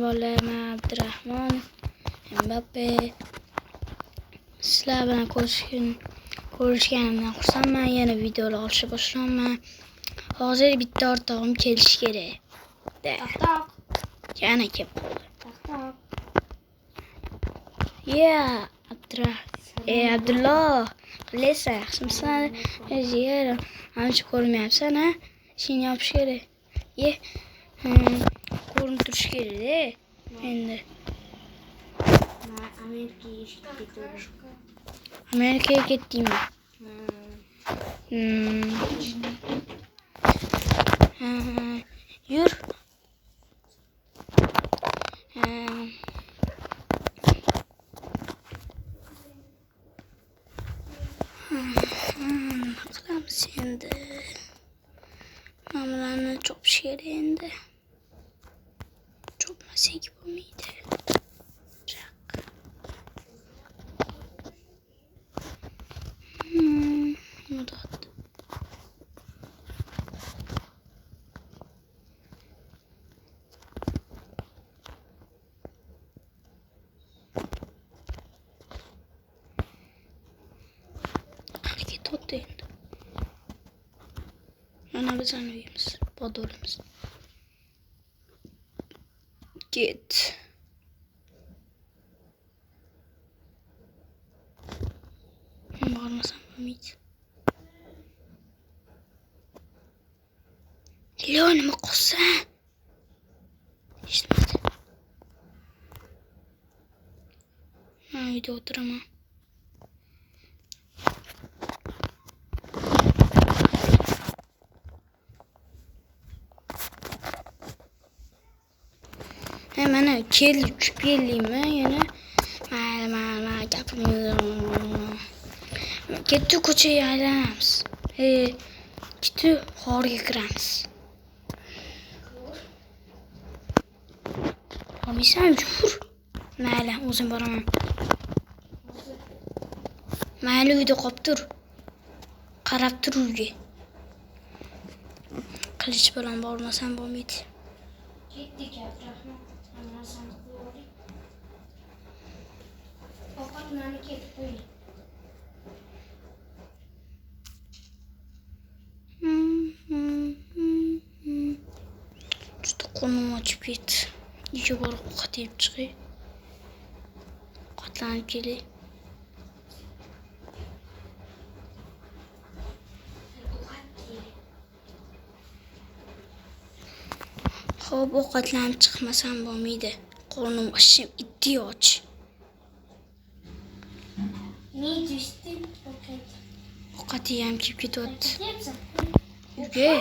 bolalar, men Abdurahmon, Mbappe. Sizlar bilan ko'rishganimdan xursandman. Yana videolar olishga boshlamayman. Hozir bitta o'rtog'im kelishi kerak. Toq. Yana kelib qoldi. Toq. Abdulloh. Qalaysan? Yaxshimisan? Jiyarim. Ancha ko'rmayapsan, ha? Ishingni yopish kerak. Ko'rinib turish kerak-da. Endi Amerikaga ketdingmi? Yur. Qilamiz endi. Mamlarni chopish kerak endi. Chopmasak bo'lmaydi. Muddat. Hareket oldu endi. Mana bizani uyimiz, podolimiz. Ket. Bormasam bo'lmaydi. Yo, nima qilsan? Eshitmadi. Men uyda o'tiraman. Mana uchib keldingmi yana? Mayli, gapim. Ketdi ko'chaga aylanamiz. Ketdi g'orga kiramiz. Olmaysan, yur. Mayli, o'zim boraman. Mayli, uyda qolib tur. Qarab tur uyga. Qilich bilan bormasam bo'lmaydi. Ketdik, Abdurahmon. Hammasini qo'ydik. Ovqatlarni ketib qo'ying. Juda qo'nim ochib ketdi. Uyga borib ovqat yeb chiqay. Ovqatlanib kelay. Xo'p, ovqatlanib chiqmasam bo'lmaydi. Qo'rnim ochib itdi och. Ovqat yeyam kelib ketyapti. Uyga.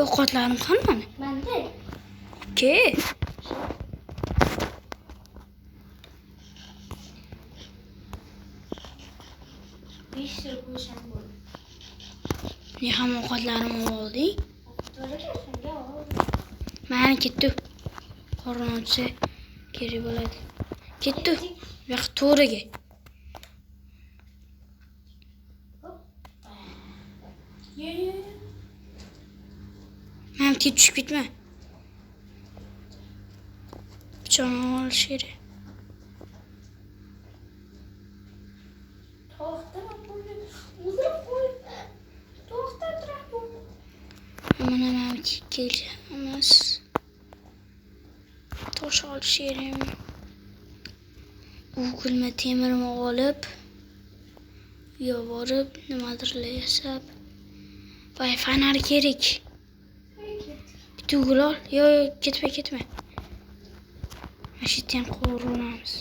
Ovqatlarim qanday? Menda. Okey. Beshta go'sham bor. Ne ham ovqatlarimni olding? To'raga shunga ol. Mana ketdi. Qorin ochsa kerak bo'ladi. Ketdi. Bu yoq to'raga. Mana tez tushib ketma. Pichoqni olish kerak. Mana kelamiz. Tosh olish kerak. O'g'ilma temirni olib, yo borib nimadir yasab. Voy, fanar kerak. Bitta o'g'il ol. Yo, ketma. Mana shu yerdan qo'rg'onamiz.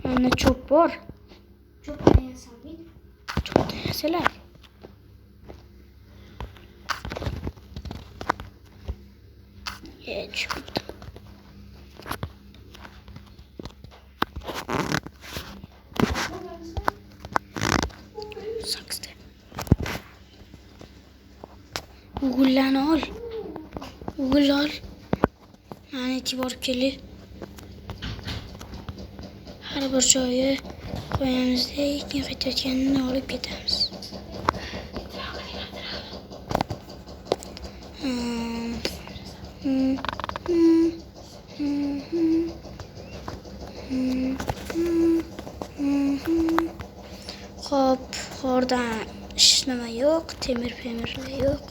Mana cho'p bor. Cho'pdan yasamaydi. Cho'pdan yasalar. Çıktı. Saksıda. Uğullarını al. Uğul al. Laneti bor kelib. Har bir joyi qo'yamizda, keyin qaytayotganini olib ketamiz. Hop, oradan nima yo'q, temir-pemirlar yo'q.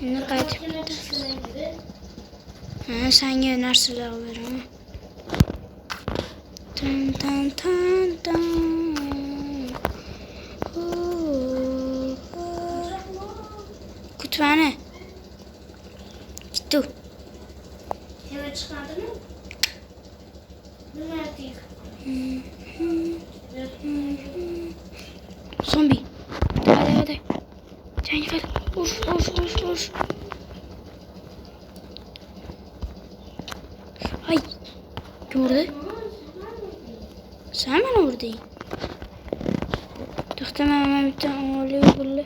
Endi qaytib senga narsalar beraman. Tan tan tan tan. Kutvani. Gittu. Hemen çıkardın mı? Numara değil. Zombi. Hadi. Cengiz. Vur. Ay. Gördü. Sen bana vurdun. Hemen bir tane oluyor böyle.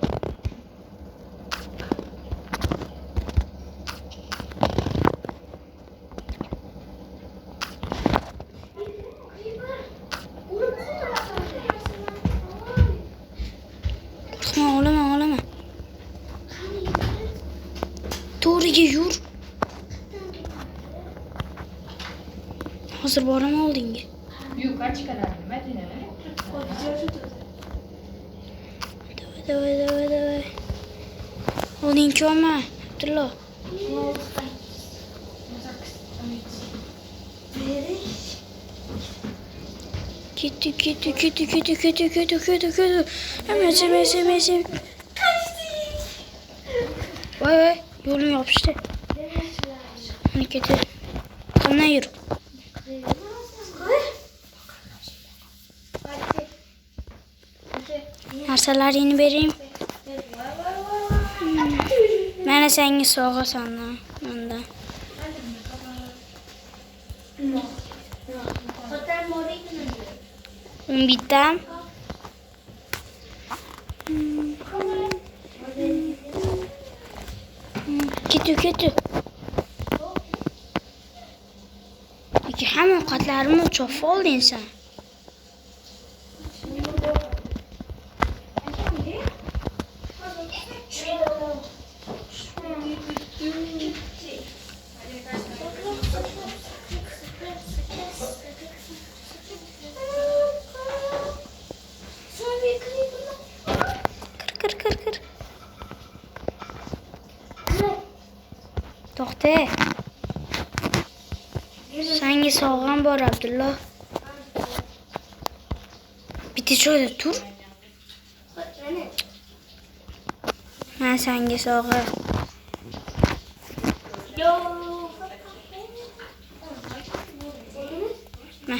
Korkma, ağlama. Doğruya yürü. Hazır barama oldun ki. Yok, kaç kadar Medine mi? Давай. Oldun ki ama. Abdullah. Gitti. Hemen. Vay. Yolum yapıştı. Hadi getir. Kamdan yürü. Narsalarını vereyim. Mənə səni soğasan da. Onda. Bittim. Kötü. Peki hemen katlarımı çok oldu insan. Kır. Toxta. Sənə soğan var Abdullah. Bitti şöyle dur. Mən sənə soğan. Nə?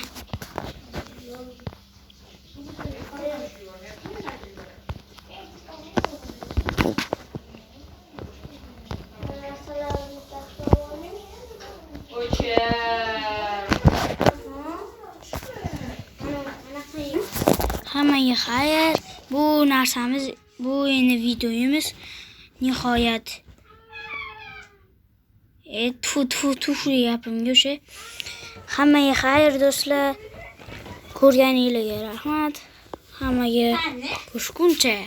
Hammaga xayr. Bu narsamiz, bu yeni videoyumuz nihoyat. Tfu yapimga o'sha. Hammaga xayr do'stlar. Ko'rganingizga rahmat. Hammaga ko'rishguncha.